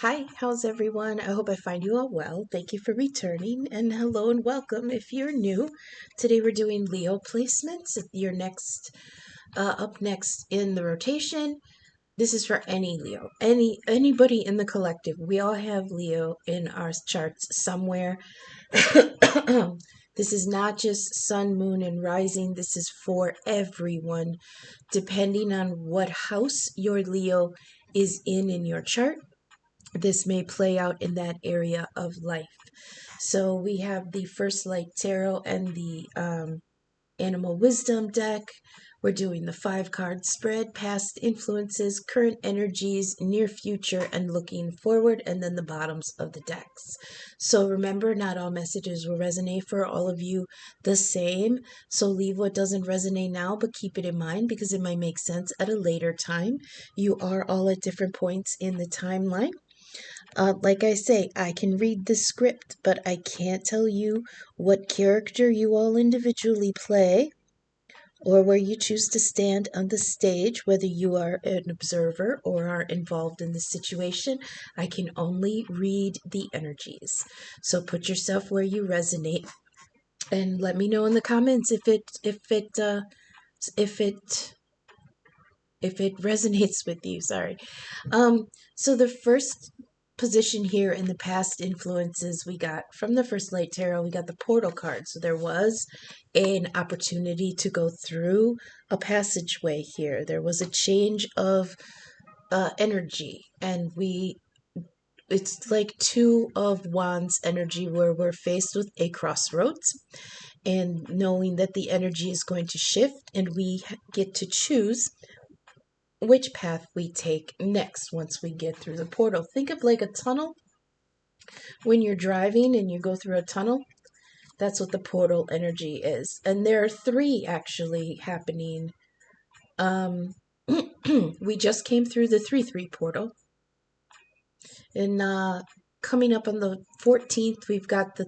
Hi, how's everyone? I hope I find you all well. Thank you for returning, and hello and welcome if you're new. Today we're doing Leo placements. You're up next in the rotation. This is for any Leo, anybody in the collective. We all have Leo in our charts somewhere. This is not just sun, moon, and rising. This is for everyone, depending on what house your Leo is in your chart. This may play out in that area of life. So we have the First Light Tarot and the Animal Wisdom deck. We're doing the 5-card spread, past influences, current energies, near future, and looking forward, and then the bottoms of the decks. So remember, not all messages will resonate for all of you the same. So leave what doesn't resonate now, but keep it in mind because it might make sense at a later time. You are all at different points in the timeline. Like I say, I can read the script, but I can't tell you what character you all individually play or where you choose to stand on the stage, whether you are an observer or are involved in the situation. I can only read the energies. So put yourself where you resonate and let me know in the comments if it resonates with you. Sorry. So the first position here in the past influences we got from the First Light Tarot, we got the portal card. So there was an opportunity to go through a passageway here. There was a change of energy, and it's like Two of Wands energy where we're faced with a crossroads and knowing that the energy is going to shift and we get to choose which path we take next once we get through the portal. Think of like a tunnel. When you're driving and you go through a tunnel, that's what the portal energy is. And there are 3 actually happening. We just came through the 3-3 portal. And coming up on the 14th, we've got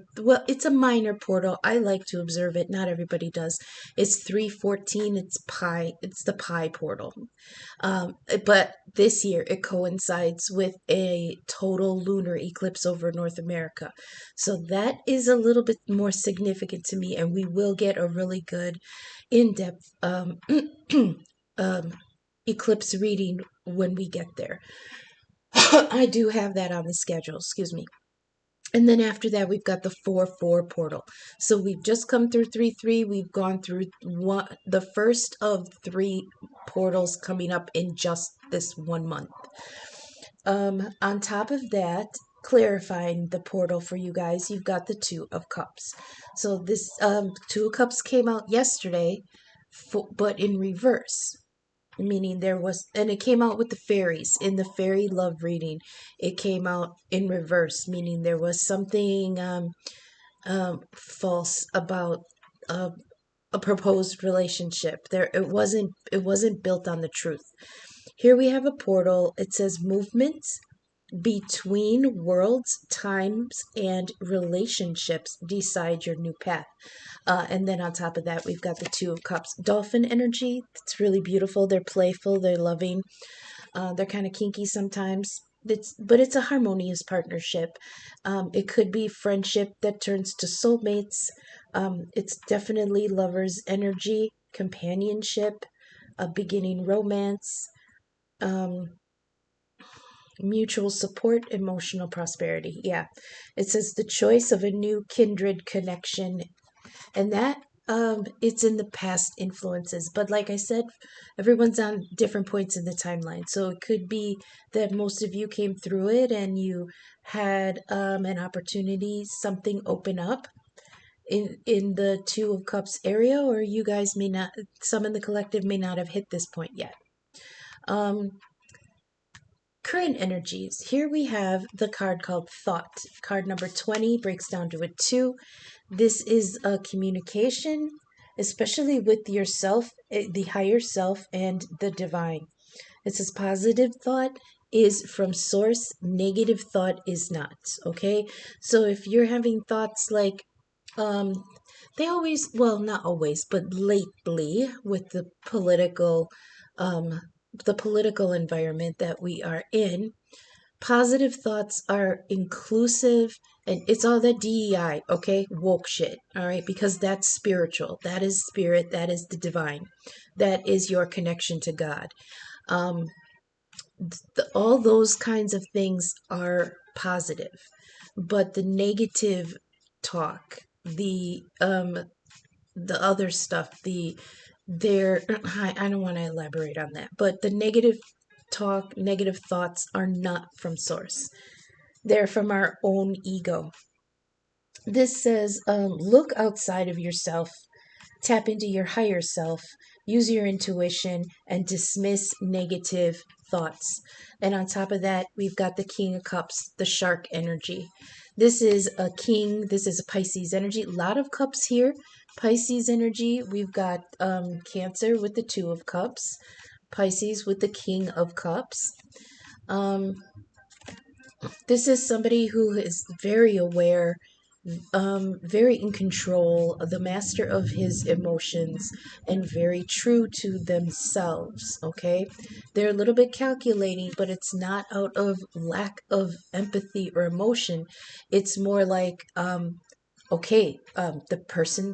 it's a minor portal. I like to observe it. Not everybody does. It's 314. It's the pi portal. But this year it coincides with a total lunar eclipse over North America. So that is a little bit more significant to me, and we will get a really good in-depth eclipse reading when we get there. I do have that on the schedule, excuse me. And then after that, we've got the 4-4 portal. So we've just come through 3-3. We've gone through the first of 3 portals coming up in just this 1 month. On top of that, clarifying the portal for you guys, you've got the 2 of Cups. So this 2 of Cups came out yesterday, but in reverse. Meaning it came out with the fairies in the fairy love reading. It came out in reverse, meaning there was something false about a proposed relationship. It wasn't built on the truth. Here we have a portal. It says movements between worlds, times, and relationships decide your new path. And then on top of that, we've got the 2 of Cups. Dolphin energy. It's really beautiful. They're playful. They're loving. They're kind of kinky sometimes. But it's a harmonious partnership. It could be friendship that turns to soulmates. It's definitely lovers' energy, companionship, a beginning romance, mutual support, emotional prosperity. Yeah, it says the choice of a new kindred connection, and that it's in the past influences. But like I said, everyone's on different points in the timeline, so it could be that most of you came through it and you had an opportunity, something open up in the 2 of Cups area, or you guys may not, some in the collective may not have hit this point yet. Current energies. Here we have the card called Thought. Card number 20 breaks down to a 2. This is a communication, especially with yourself, the higher self, and the divine. It says positive thought is from source, negative thought is not. Okay? So if you're having thoughts like, they always, well, not always, but lately with the political environment that we are in, Positive thoughts are inclusive, and it's all that DEI, okay? Woke shit, all right? Because that's spiritual. That is spirit. That is the divine. That is your connection to God. Um, all those kinds of things are positive, but the negative talk, the other stuff, there, I don't want to elaborate on that, but the negative talk, negative thoughts are not from source. They're from our own ego. This says, look outside of yourself, tap into your higher self, use your intuition, and dismiss negative thoughts. And on top of that, we've got the King of Cups, the shark energy. This is a king, this is a Pisces energy. A lot of cups here. Pisces energy, we've got Cancer with the Two of Cups, Pisces with the King of Cups. Um, this is somebody who is very aware, very in control, the master of his emotions, and very true to themselves. Okay, they're a little bit calculating, but it's not out of lack of empathy or emotion. It's more like, okay,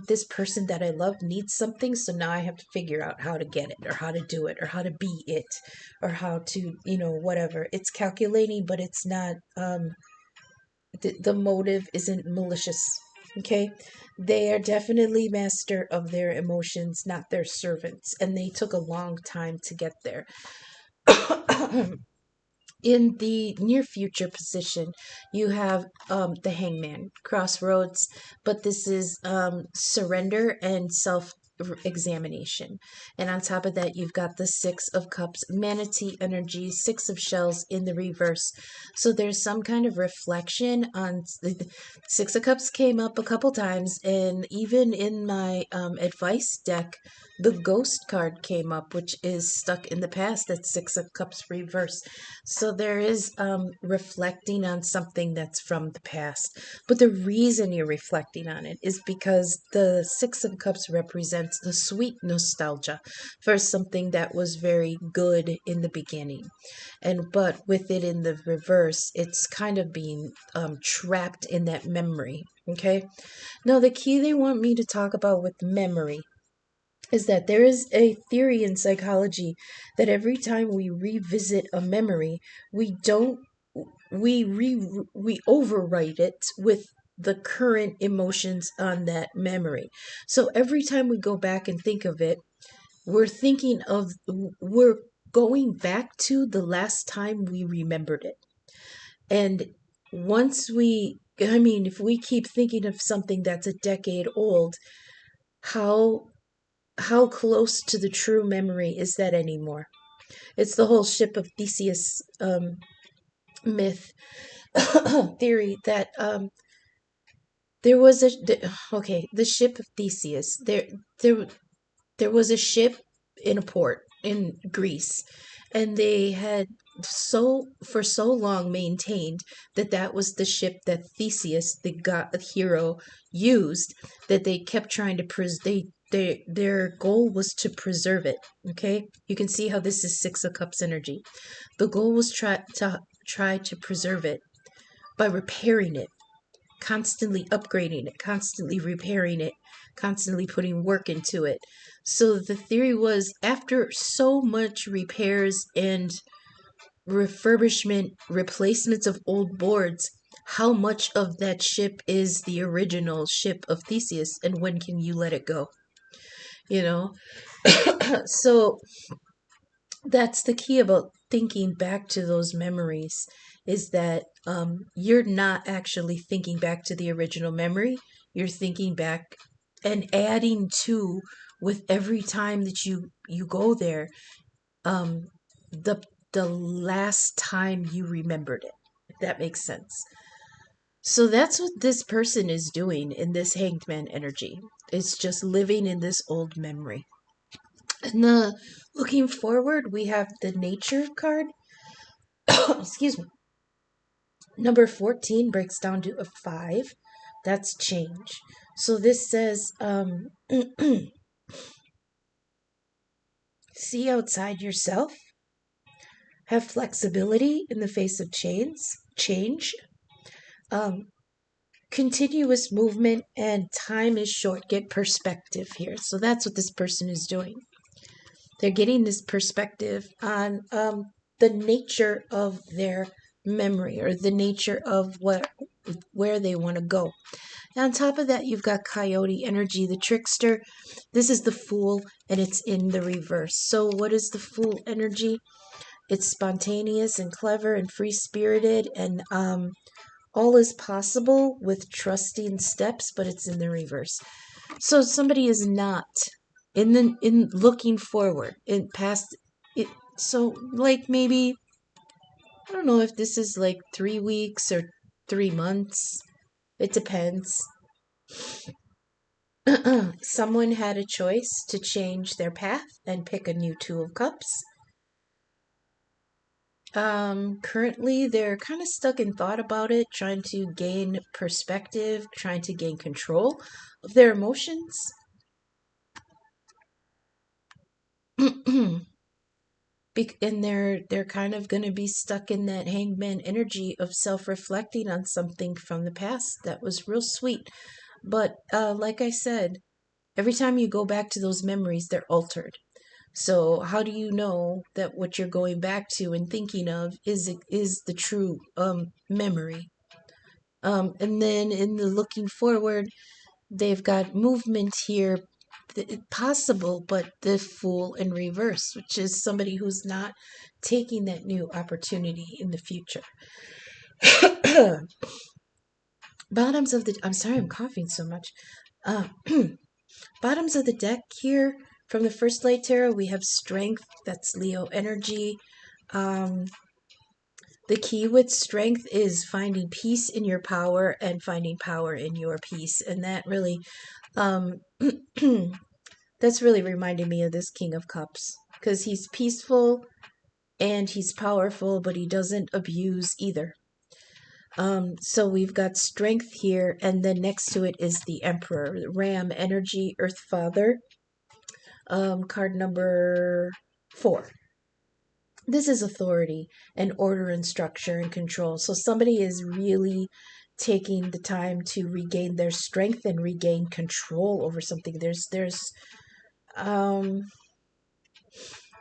this person that I love needs something, so now I have to figure out how to get it, or how to do it, or how to be it, or how to, whatever. It's calculating, but it's not. The motive isn't malicious. Okay, they are definitely master of their emotions, not their servants, and they took a long time to get there. In the near future position, you have the Hangman, crossroads, but this is surrender and self examination. And on top of that, you've got the Six of Cups, manatee energy, Six of Shells in the reverse. So there's some kind of reflection on the Six of Cups came up a couple times, and even in my advice deck, the Ghost card came up, which is stuck in the past. That's Six of Cups reverse. So there is reflecting on something that's from the past. But the reason you're reflecting on it is because the Six of Cups represents the sweet nostalgia for something that was very good in the beginning. But with it in the reverse, it's kind of being trapped in that memory. Okay. Now, the key they want me to talk about with memory is that there is a theory in psychology that every time we revisit a memory, we don't we overwrite it with the current emotions on that memory. So every time we go back and think of it, we're going back to the last time we remembered it. And if we keep thinking of something that's a decade old, how how close to the true memory is that anymore? It's the whole ship of Theseus myth theory that there was the ship of Theseus. There there was a ship in a port in Greece, and they had for so long maintained that that was the ship that Theseus, the god hero, used, that they kept trying to their goal was to preserve it. Okay, you can see how this is Six of Cups energy. The goal was try to preserve it by repairing it, constantly upgrading it, constantly repairing it, constantly putting work into it. So the theory was, after so much repairs and refurbishment, replacements of old boards, how much of that ship is the original ship of Theseus, and when can you let it go? You know? So that's the key about thinking back to those memories, is that you're not actually thinking back to the original memory. You're thinking back and adding to, with every time that you go there, um, the the last time you remembered it, if that makes sense. So that's what this person is doing in this Hanged Man energy. It's just living in this old memory. And looking forward, we have the Nature card. Excuse me. Number 14 breaks down to a 5. That's change. So this says, see outside yourself, have flexibility in the face of change, um, continuous movement, and time is short. Get perspective here. So that's what this person is doing. They're getting this perspective on the nature of their memory, or the nature of where they want to go. And on top of that, you've got Coyote energy, the trickster. This is the Fool, and it's in the reverse. So what is the Fool energy? It's spontaneous and clever and free-spirited, and all is possible with trusting steps, but it's in the reverse. So somebody is not in looking forward in past it. So like maybe, I don't know if this is like 3 weeks or 3 months. It depends. Someone had a choice to change their path and pick a new Two of Cups. Currently they're kind of stuck in thought about it, trying to gain perspective, trying to gain control of their emotions. And they're kind of going to be stuck in that hangman energy of self-reflecting on something from the past that was real sweet. But like I said, every time you go back to those memories, they're altered. So how do you know that what you're going back to and thinking of is the true memory? And then in the looking forward, they've got movement here, possible, but the Fool in reverse, which is somebody who's not taking that new opportunity in the future. Bottoms of the, I'm sorry, I'm coughing so much. Bottoms of the deck here, from the first light tarot, we have Strength. That's Leo energy. The key with Strength is finding peace in your power and finding power in your peace. And that really, that's really reminding me of this King of Cups, because he's peaceful and he's powerful, but he doesn't abuse either. So we've got Strength here, and then next to it is the Emperor, Ram energy, Earth Father. Card number 4. This is authority and order and structure and control. So somebody is really taking the time to regain their strength and regain control over something. There's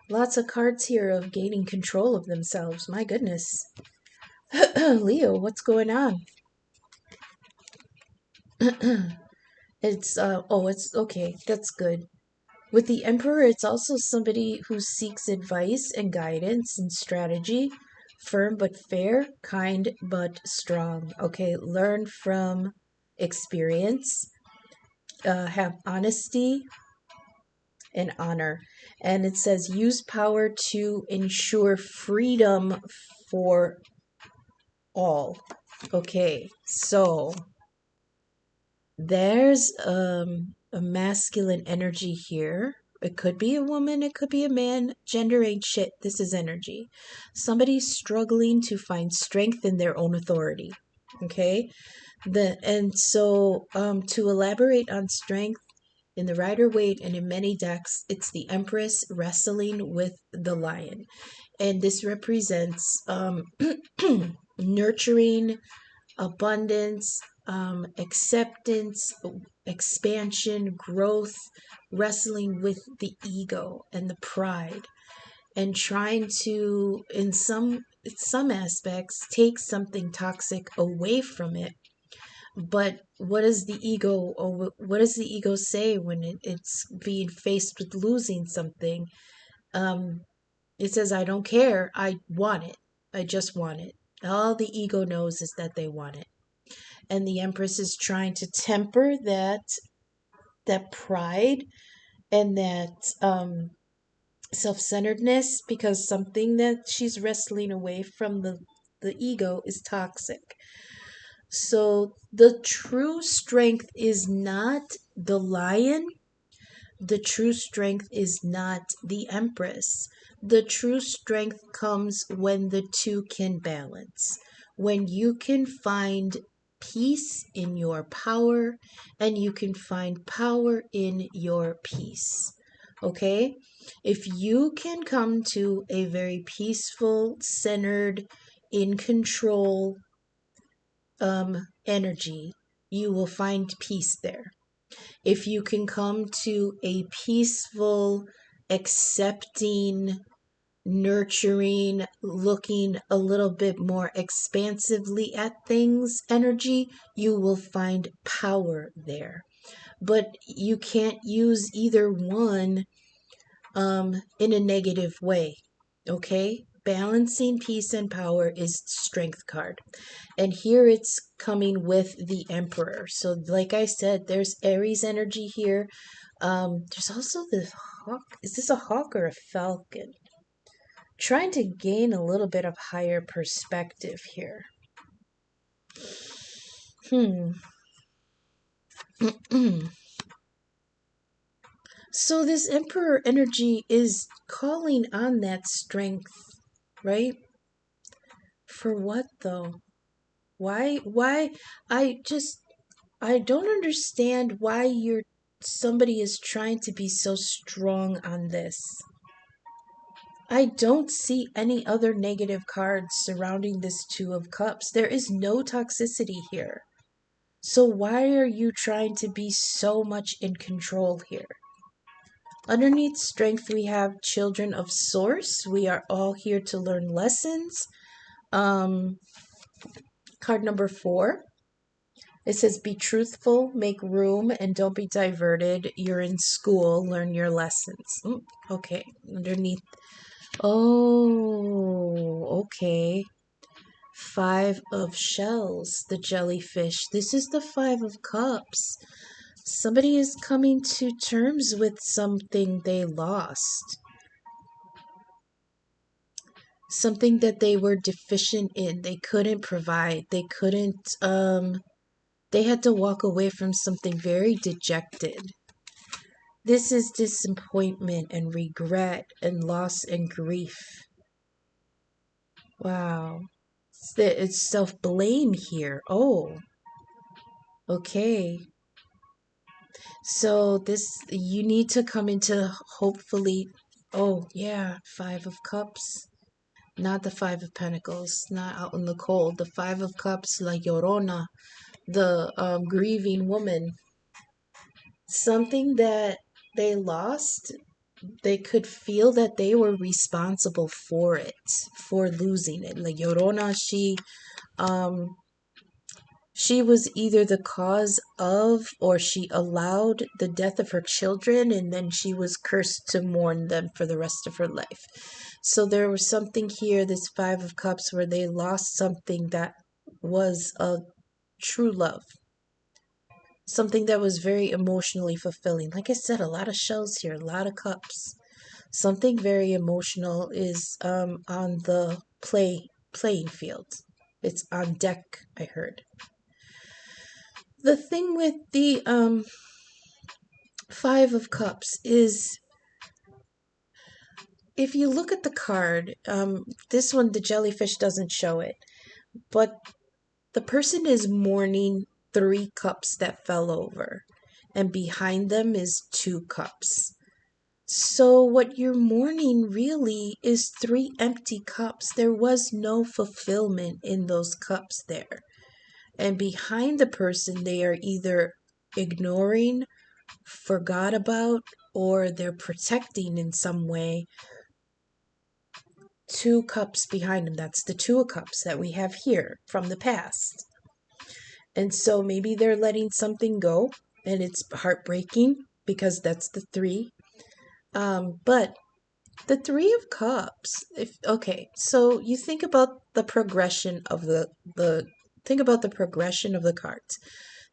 lots of cards here of gaining control of themselves. My goodness. Leo, what's going on? It's it's okay. That's good. With the Emperor, it's also somebody who seeks advice and guidance and strategy. Firm but fair, kind but strong. Okay, learn from experience. Have honesty and honor. And it says use power to ensure freedom for all. Okay, so there's a masculine energy here. It could be a woman, it could be a man. Gender ain't shit. This is energy. Somebody's struggling to find strength in their own authority. Okay? To elaborate on strength, in the Rider-Waite and in many decks, it's the Empress wrestling with the lion. And this represents nurturing, abundance, acceptance, expansion, growth, wrestling with the ego and the pride, and trying to, in some aspects, take something toxic away from it. But what does the ego, or what does the ego say when it's being faced with losing something? It says, I don't care, I want it, I just want it. All the ego knows is that they want it. And the Empress is trying to temper that pride and that self-centeredness, because something that she's wrestling away from the ego is toxic. So the true strength is not the lion. The true strength is not the Empress. The true strength comes when the two can balance. When you can find peace in your power and you can find power in your peace. Okay? If you can come to a very peaceful, centered, in control energy, you will find peace there. If you can come to a peaceful, accepting, nurturing, looking a little bit more expansively at things energy, you will find power there. But you can't use either one in a negative way. Okay? Balancing peace and power is strength card. And here it's coming with the Emperor. So like I said, there's Aries energy here. There's also the hawk. Is this a hawk or a falcon? Trying to gain a little bit of higher perspective here. So this Emperor energy is calling on that strength, right? For what though? Why I don't understand why somebody is trying to be so strong on this. I don't see any other negative cards surrounding this Two of Cups. There is no toxicity here. So why are you trying to be so much in control here? Underneath strength, we have Children of Source. We are all here to learn lessons. Card number 4. It says, be truthful, make room, and don't be diverted. You're in school, learn your lessons. Okay, underneath. Oh, okay. 5 of Shells, the jellyfish. This is the 5 of Cups. Somebody is coming to terms with something they lost. Something that they were deficient in. They couldn't provide. They couldn't, they had to walk away from something very dejected. This is disappointment and regret and loss and grief. Wow. It's self-blame here. Oh. Okay. So you need to come into hopefully, oh yeah, 5 of Cups. Not the 5 of Pentacles, not out in the cold. The 5 of Cups, La Llorona, the grieving woman. Something that they lost, they could feel that they were responsible for it, for losing it. La Llorona, she was either the cause of, or she allowed the death of her children, and then she was cursed to mourn them for the rest of her life. So there was something here, this 5 of Cups, where they lost something that was a true love. Something that was very emotionally fulfilling. Like I said, a lot of shells here, a lot of cups. Something very emotional is on the playing field. It's on deck, I heard. The thing with the 5 of Cups is, if you look at the card, this one, the jellyfish doesn't show it, but the person is mourning 3 cups that fell over, and behind them is 2 cups. So what you're mourning really is 3 empty cups. There was no fulfillment in those cups there. And behind the person, they are either ignoring, forgot about, or they're protecting in some way 2 cups behind them. That's the 2 of Cups that we have here from the past. And so maybe they're letting something go, and it's heartbreaking because that's the 3. But the 3 of Cups, so you think about the progression of think about the progression of the cards.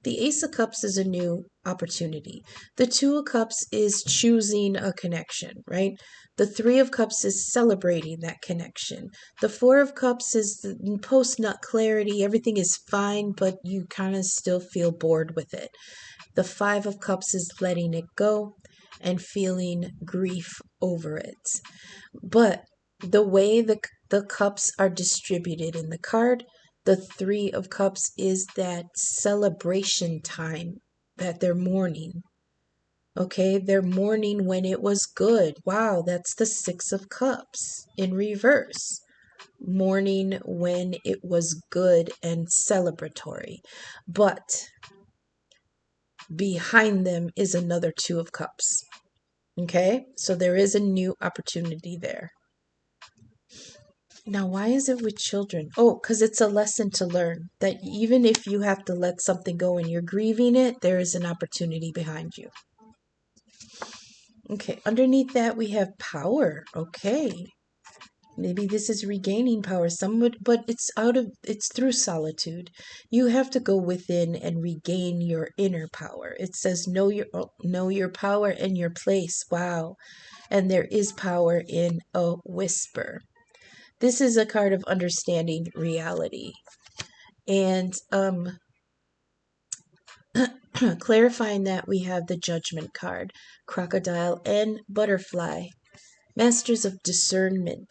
The Ace of Cups is a new opportunity. The 2 of Cups is choosing a connection, right? The 3 of Cups is celebrating that connection. The 4 of Cups is the post-nut clarity. Everything is fine, but you kind of still feel bored with it. The 5 of Cups is letting it go and feeling grief over it. But the way the cups are distributed in the card, the 3 of Cups is that celebration time that they're mourning. Okay, they're mourning when it was good. Wow, that's the Six of Cups in reverse. Mourning when it was good and celebratory. But behind them is another Two of Cups. Okay, so there is a new opportunity there. Now, why is it with children? Oh, because it's a lesson to learn that even if you have to let something go and you're grieving it, there is an opportunity behind you. Okay, underneath that we have power. Okay, maybe this is regaining power. Some would, but it's through solitude. You have to go within and regain your inner power. It says know your power and your place. Wow, and there is power in a whisper. This is a card of understanding reality. And clarifying that, we have the Judgment card, Crocodile, and Butterfly, Masters of Discernment.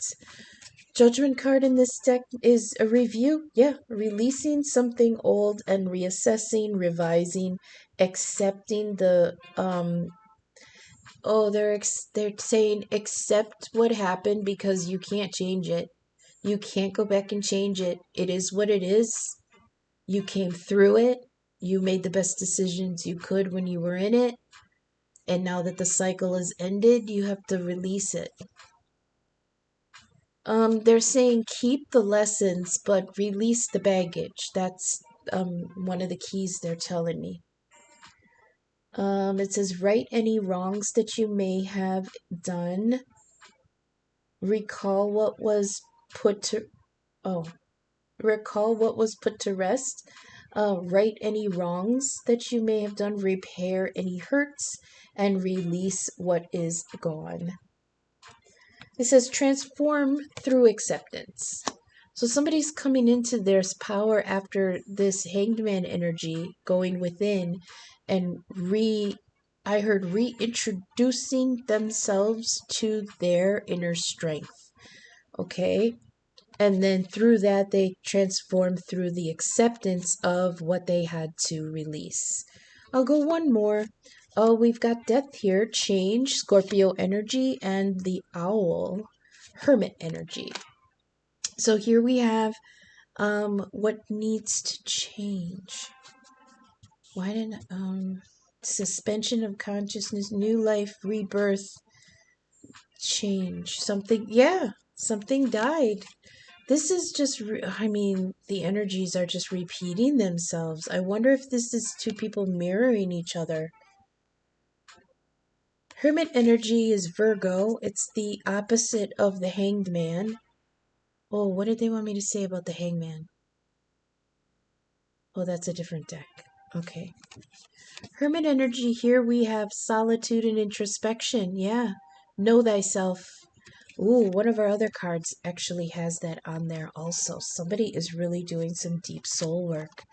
Judgment card in this deck is a review. Yeah, releasing something old and reassessing, revising, accepting the they're saying accept what happened because you can't change it. You can't go back and change it. It is what it is. You came through it. You made the best decisions you could when you were in it. And now that the cycle is ended, you have to release it. They're saying keep the lessons, but release the baggage. That's one of the keys they're telling me. It says right any wrongs that you may have done. Recall what was put to recall what was put to rest. Right any wrongs that you may have done. Repair any hurts and release what is gone. It says transform through acceptance. So somebody's coming into their power after this Hanged Man energy going within and I heard reintroducing themselves to their inner strength. Okay? And then through that, they transform through the acceptance of what they had to release. I'll go one more. Oh, we've got death here, change, Scorpio energy, and the owl, hermit energy. So here we have what needs to change. Why didn't suspension of consciousness, new life, rebirth, change. Something died. This is just, the energies are just repeating themselves. I wonder if this is two people mirroring each other. Hermit energy is Virgo. It's the opposite of the Hanged Man. Oh, what did they want me to say about the Hangman? Oh, that's a different deck. Okay. Hermit energy, here we have solitude and introspection. Yeah. Know thyself. Ooh, one of our other cards actually has that on there also. Somebody is really doing some deep soul work.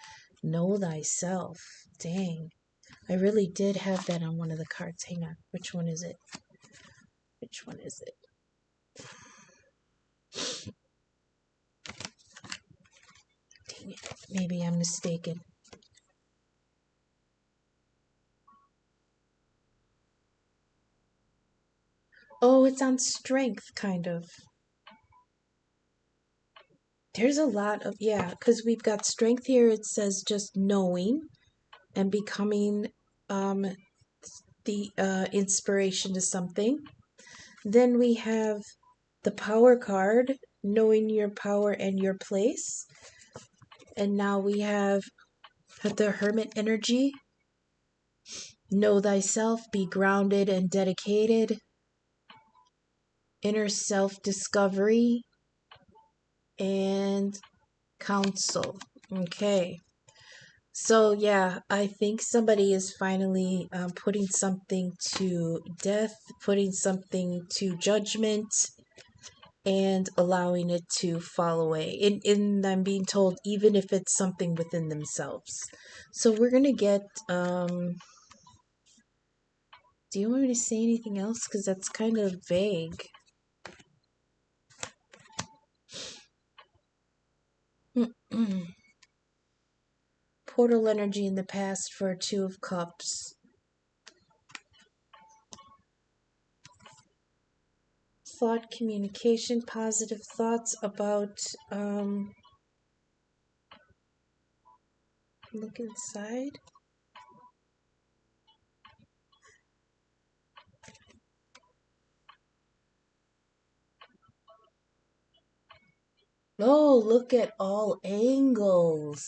Know thyself. Dang. I really did have that on one of the cards. Hang on. Which one is it? Which one is it? Dang it. Maybe I'm mistaken. Oh, it's on strength, kind of. There's a lot of, yeah, because we've got strength here. It says just knowing and becoming the inspiration to something. Then we have the power card, knowing your power and your place. And now we have the hermit energy. Know thyself, be grounded and dedicated. Inner self discovery and counsel. Okay. So, yeah, I think somebody is finally putting something to death, putting something to judgment, and allowing it to fall away. In I'm being told, even if it's something within themselves. So we're gonna get. Do you want me to say anything else? Because that's kind of vague. Portal energy in the past for Two of Cups. thought communication, positive thoughts about, look inside. Oh, look at all angles.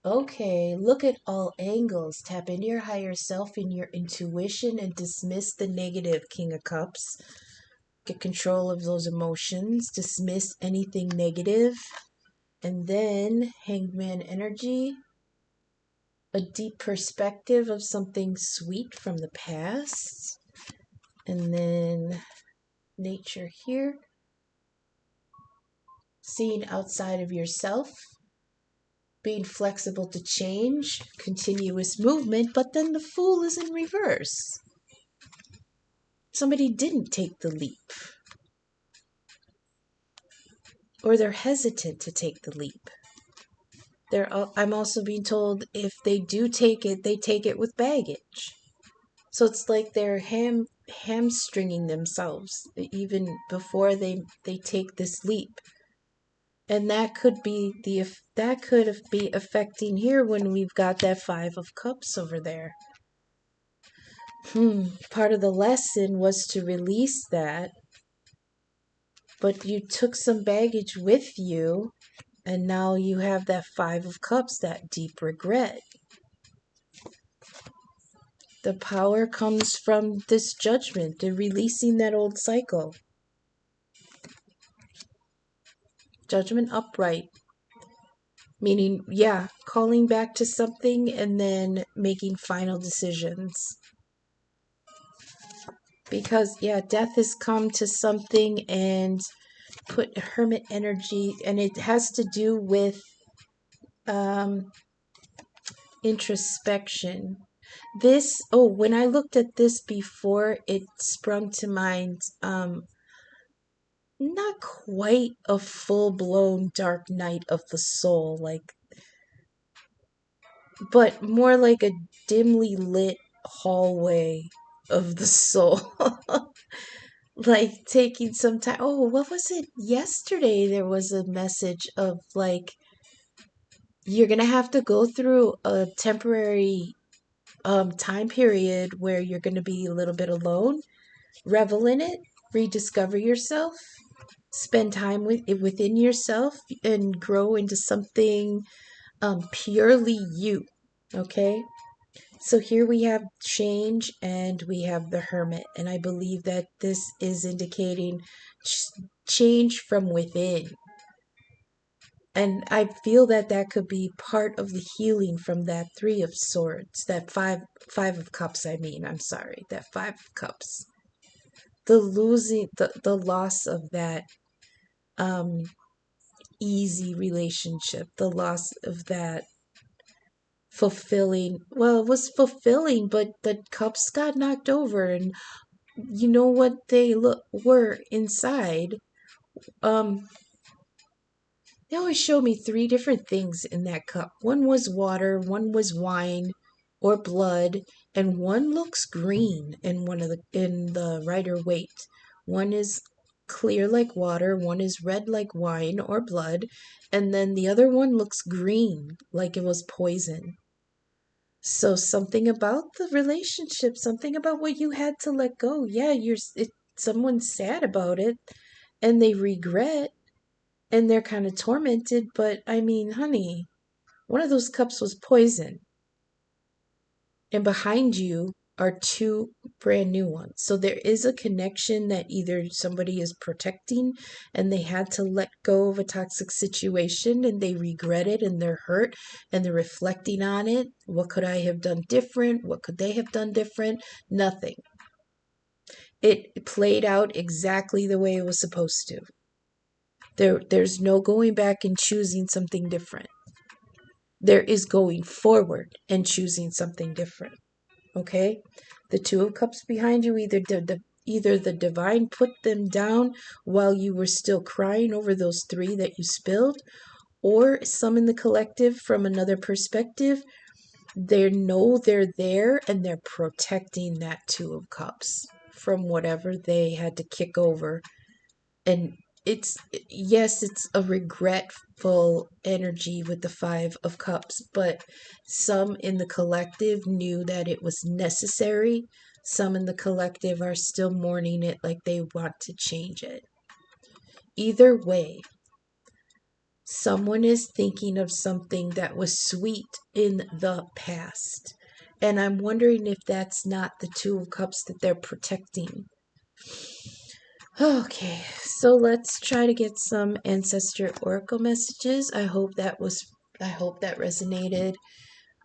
Okay, look at all angles. Tap into your higher self and your intuition and dismiss the negative, King of Cups. Get control of those emotions. Dismiss anything negative. And then Hangman energy. A deep perspective of something sweet from the past. And then nature here. Seeing outside of yourself. Being flexible to change, continuous movement, but then the Fool is in reverse. Somebody didn't take the leap. Or they're hesitant to take the leap. I'm also being told if they do take it, they take it with baggage. So it's like they're hamstringing themselves even before they take this leap. And that could be affecting here when we've got that Five of Cups over there. Part of the lesson was to release that, but you took some baggage with you, and now you have that Five of Cups, that deep regret. The power comes from this judgment, the releasing that old cycle. Judgment upright. Meaning, calling back to something and then making final decisions. Because, death has come to something and put hermit energy, and it has to do with introspection. When I looked at this before, it sprung to mind not quite a full-blown dark night of the soul, but more like a dimly lit hallway of the soul. Like taking some time. Oh, what was it? Yesterday there was a message of like, you're gonna have to go through a temporary time period where you're gonna be a little bit alone. Revel in it, rediscover yourself, spend time within yourself, and grow into something purely you. Okay? So here we have change and we have the Hermit, and I believe that this is indicating change from within. And I feel that that could be part of the healing from that Three of Swords, that five of Cups, that Five of Cups. The losing, the loss of that easy relationship, the loss of that fulfilling, well, it was fulfilling, but the cups got knocked over, and you know what they were inside. They always show me three different things in that cup. One was water, one was wine or blood, and one looks green in the Rider-Waite. One is clear like water, one is red like wine or blood, and then the other one looks green like it was poison. So something about the relationship, something about what you had to let go. Yeah, someone's sad about it and they regret and they're kind of tormented, but I mean, honey, one of those cups was poison. And behind you are two brand new ones. So there is a connection that either somebody is protecting and they had to let go of a toxic situation and they regret it and they're hurt and they're reflecting on it. What could I have done different? What could they have done different? Nothing. It played out exactly the way it was supposed to. There's no going back and choosing something different. There is going forward and choosing something different. Okay? The Two of Cups behind you, either the divine put them down while you were still crying over those three that you spilled, or some in the collective from another perspective, they know they're there and they're protecting that Two of Cups from whatever they had to kick over. And it's, yes, it's a regretful energy with the Five of Cups, but some in the collective knew that it was necessary. Some in the collective are still mourning it, like they want to change it. Either way, someone is thinking of something that was sweet in the past. And I'm wondering if that's not the Two of Cups that they're protecting. Okay, so let's try to get some ancestor oracle messages. I hope that resonated.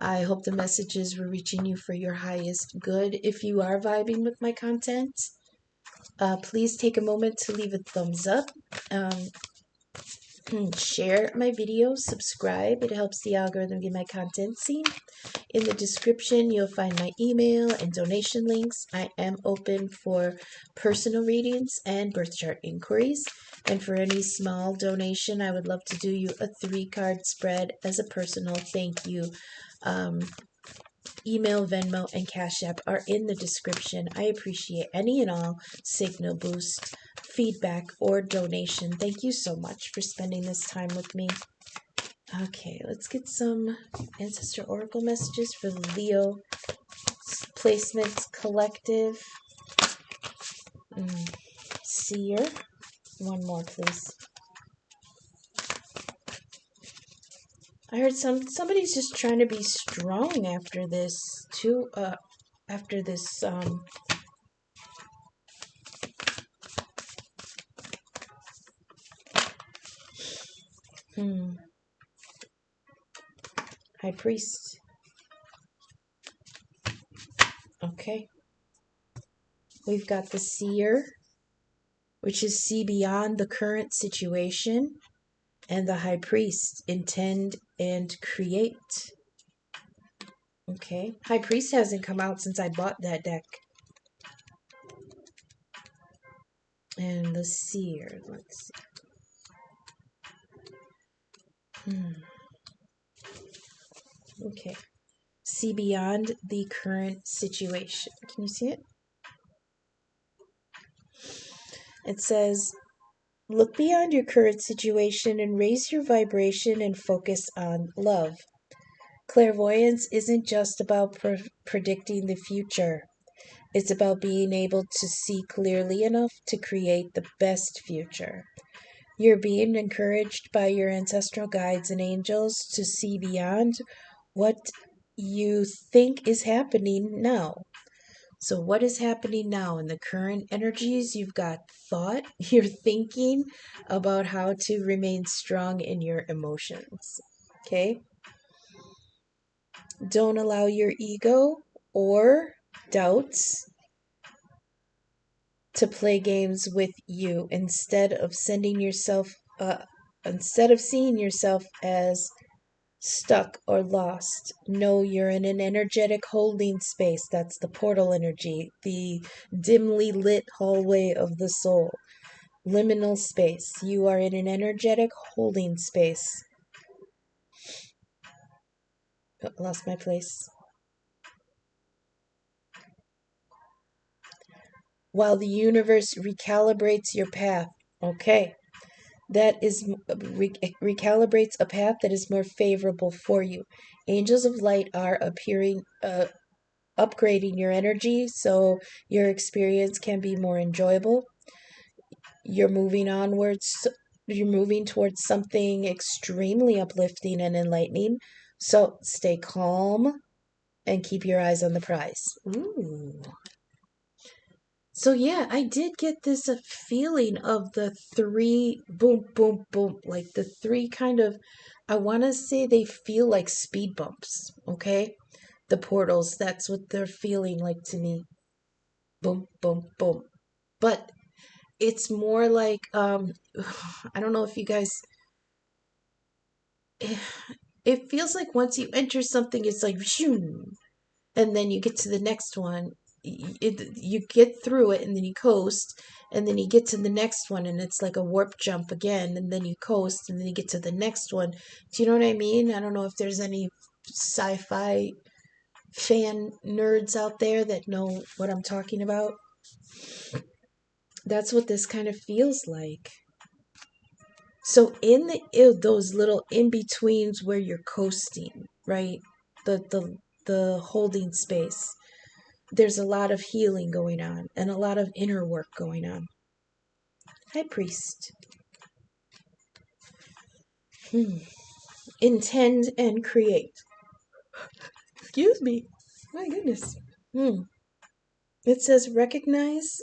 I hope the messages were reaching you for your highest good. If you are vibing with my content, please take a moment to leave a thumbs up. Share my videos, subscribe. It helps the algorithm get my content seen. In the description, you'll find my email and donation links. I am open for personal readings and birth chart inquiries. And for any small donation, I would love to do you a 3-card spread as a personal thank you. Email, Venmo, and Cash App are in the description. I appreciate any and all signal boost, feedback, or donation. Thank you so much for spending this time with me. Okay, let's get some Ancestor Oracle messages for the Leo Placements Collective. Seer. One more, please. I heard somebody's just trying to be strong after this, too. After this, High Priest. Okay. We've got the Seer, which is see beyond the current situation, and the High Priest, intend and create. Okay. High Priest hasn't come out since I bought that deck. And the Seer, let's see. Okay. See beyond the current situation. Can you see it? It says, look beyond your current situation and raise your vibration and focus on love. Clairvoyance isn't just about predicting the future. It's about being able to see clearly enough to create the best future. You're being encouraged by your ancestral guides and angels to see beyond what you think is happening now. So what is happening now in the current energies? You've got thought, you're thinking about how to remain strong in your emotions. Okay? Don't allow your ego or doubts to play games with you. Instead of seeing yourself as stuck or lost, know you're in an energetic holding space. That's the portal energy, the dimly lit hallway of the soul, liminal space. You are in an energetic holding space. Oh, lost my place. While the universe recalibrates your path. Okay. That is recalibrates a path that is more favorable for you. Angels of light are appearing, upgrading your energy so your experience can be more enjoyable. You're moving onwards. You're moving towards something extremely uplifting and enlightening. So stay calm and keep your eyes on the prize. Ooh. So yeah, I did get this feeling of the 3 boom, boom, boom, like the 3 kind of, I want to say they feel like speed bumps, okay? The portals, that's what they're feeling like to me. Boom, boom, boom. But it's more like, I don't know if you guys, it feels like once you enter something, it's like, shoo, and then you get to the next one. You get through it and then you coast, and then you get to the next one and it's like a warp jump again, and then you coast and then you get to the next one. Do you know what I mean? I don't know if there's any sci-fi fan nerds out there that know what I'm talking about. That's what this kind of feels like. So in those little in-betweens where you're coasting, right? The holding space. There's a lot of healing going on and a lot of inner work going on. High Priest. Intend and create. Excuse me. My goodness. It says recognize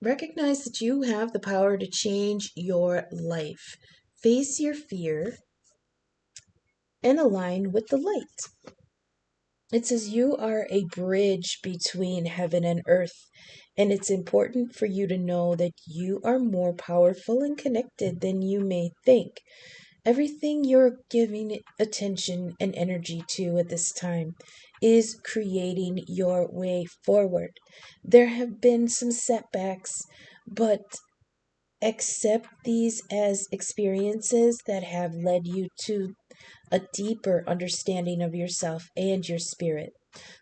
that you have the power to change your life. Face your fear and align with the light. It says you are a bridge between heaven and earth, and it's important for you to know that you are more powerful and connected than you may think. Everything you're giving attention and energy to at this time is creating your way forward. There have been some setbacks, but accept these as experiences that have led you to a deeper understanding of yourself and your spirit.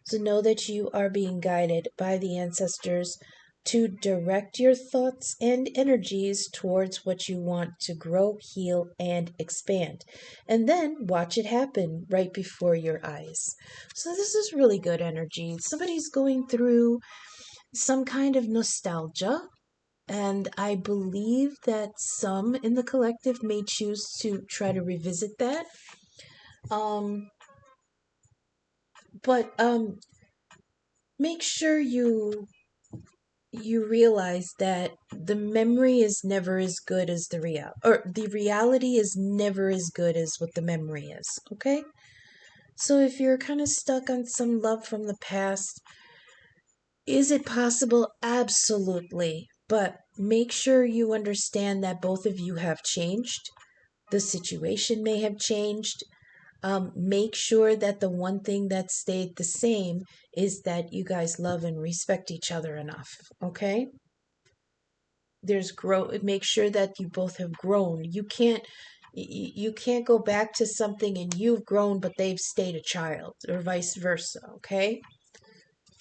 So know that you are being guided by the ancestors to direct your thoughts and energies towards what you want to grow, heal, and expand. And then watch it happen right before your eyes. So this is really good energy. Somebody's going through some kind of nostalgia. And I believe that some in the collective may choose to try to revisit that. But make sure you realize that the memory is never as good as the the reality is never as good as what the memory is. Okay, so if you're kind of stuck on some love from the past, is it possible? Absolutely, but make sure you understand that both of you have changed. The situation may have changed. Make sure that the one thing that stayed the same is that you guys love and respect each other enough. Okay, there's growth. Make sure that you both have grown. You can't go back to something and you've grown but they've stayed a child, or vice versa. Okay.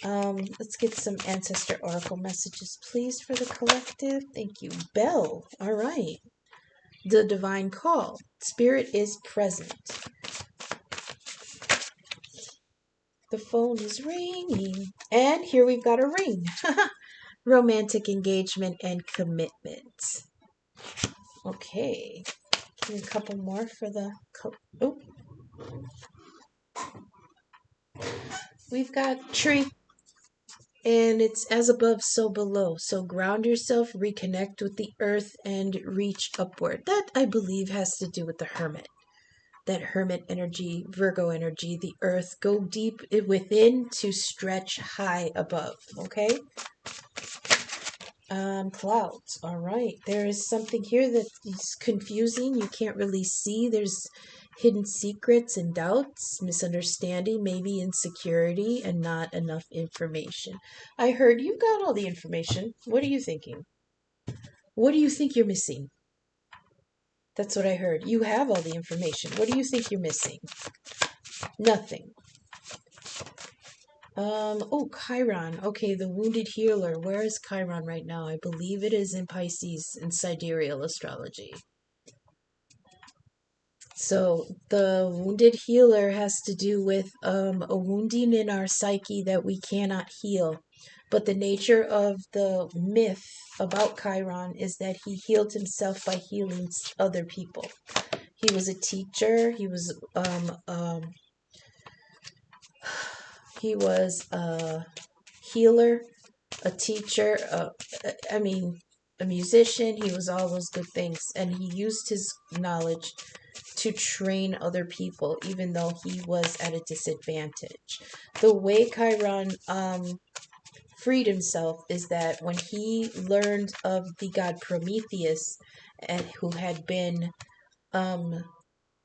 Let's get some ancestor oracle messages, please, for the collective. Thank you. Bell. All right. The divine call. Spirit is present. The phone is ringing. And here we've got a ring. Romantic engagement and commitment. Okay. Give me a couple more for the... Oh. We've got tree. And it's as above, so below. So ground yourself, reconnect with the earth, and reach upward. That, I believe, has to do with the hermit. That hermit energy, Virgo energy, the earth. Go deep within to stretch high above. Okay? Clouds. All right. There is something here that is confusing. You can't really see. There's hidden secrets and doubts, misunderstanding, maybe insecurity, and not enough information. I heard you got all the information. What are you thinking? What do you think you're missing? That's what I heard. You have all the information. What do you think you're missing? Nothing. Oh, Chiron. Okay, the wounded healer. Where is Chiron right now? I believe it is in Pisces in sidereal astrology. So the wounded healer has to do with a wounding in our psyche that we cannot heal. But the nature of the myth about Chiron is that he healed himself by healing other people. He was a teacher. He was a healer, a teacher, a musician. He was all those good things. And he used his knowledge to train other people, even though he was at a disadvantage. The way Chiron freed himself is that when he learned of the god Prometheus, and who had been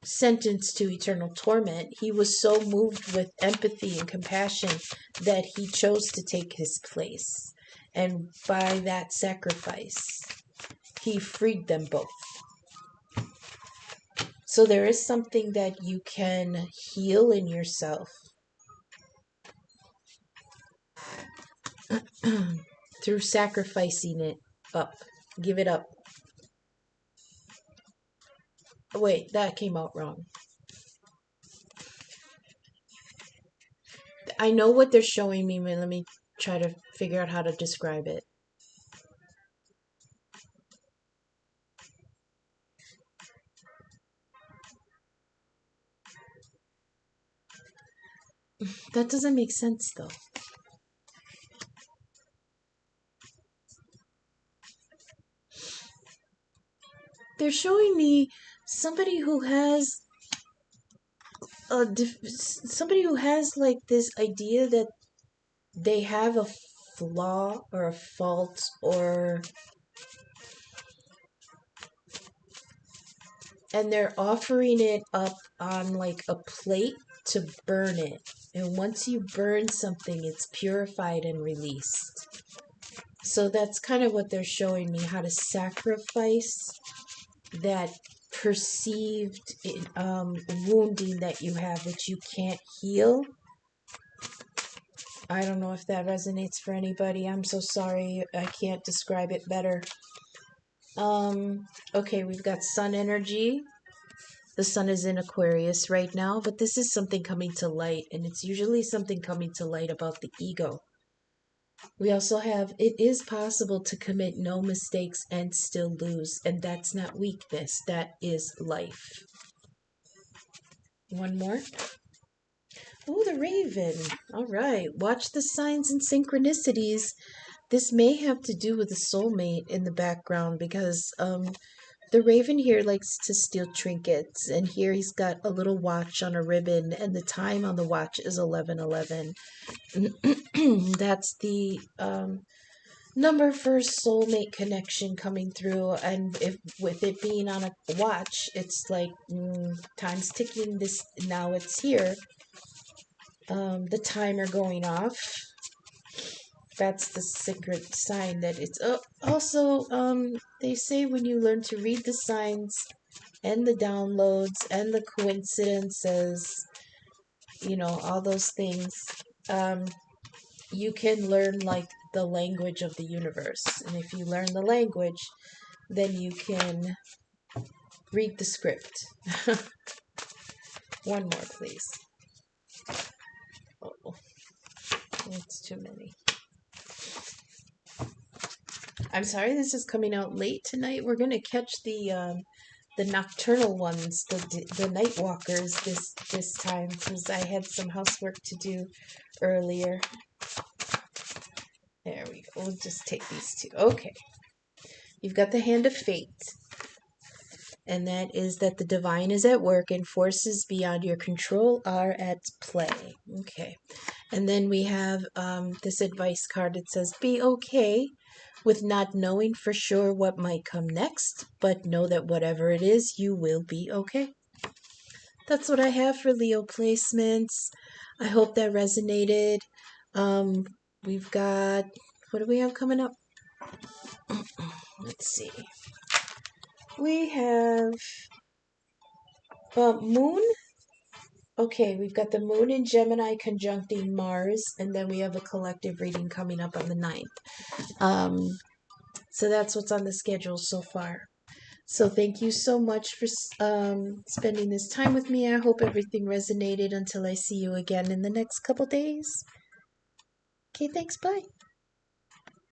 sentenced to eternal torment, he was so moved with empathy and compassion that he chose to take his place. And by that sacrifice, he freed them both. So there is something that you can heal in yourself. through sacrificing it up. Give it up. Wait, that came out wrong. I know what they're showing me, but let me try to figure out how to describe it. That doesn't make sense though. They're showing me somebody who has somebody who has like this idea that they have a flaw or a fault, or and they're offering it up on like a plate to burn it. And once you burn something, it's purified and released. So that's kind of what they're showing me, how to sacrifice that perceived wounding that you have that you can't heal. I don't know if that resonates for anybody. I'm so sorry. I can't describe it better. Okay, we've got sun energy. The sun is in Aquarius right now, but this is something coming to light, and it's usually something coming to light about the ego. We also have, it is possible to commit no mistakes and still lose, and that's not weakness, that is life. One more. Oh, the raven. All right. Watch the signs and synchronicities. This may have to do with a soulmate in the background, because the raven here likes to steal trinkets, and here he's got a little watch on a ribbon, and the time on the watch is 11:11. That's the number for soulmate connection coming through, and if with it being on a watch, it's like time's ticking. This now it's here. The timer going off. That's the secret sign that it's also they say when you learn to read the signs and the downloads and the coincidences, you know, all those things, you can learn like the language of the universe. And if you learn the language, then you can read the script. One more, please. Oh, it's too many. I'm sorry this is coming out late tonight. We're gonna catch the nocturnal ones, the night walkers this time, because I had some housework to do earlier. There we go. We'll just take these two. Okay. You've got the hand of fate. And that is that the divine is at work and forces beyond your control are at play. Okay. And then we have this advice card. It says, be okay with not knowing for sure what might come next, but know that whatever it is, you will be okay. That's what I have for Leo placements. I hope that resonated. We've got, what do we have coming up? Let's see. We have Moon. Okay, we've got the Moon in Gemini conjuncting Mars, and then we have a collective reading coming up on the 9th. So that's what's on the schedule so far. So thank you so much for spending this time with me. I hope everything resonated until I see you again in the next couple days. Okay, thanks. Bye.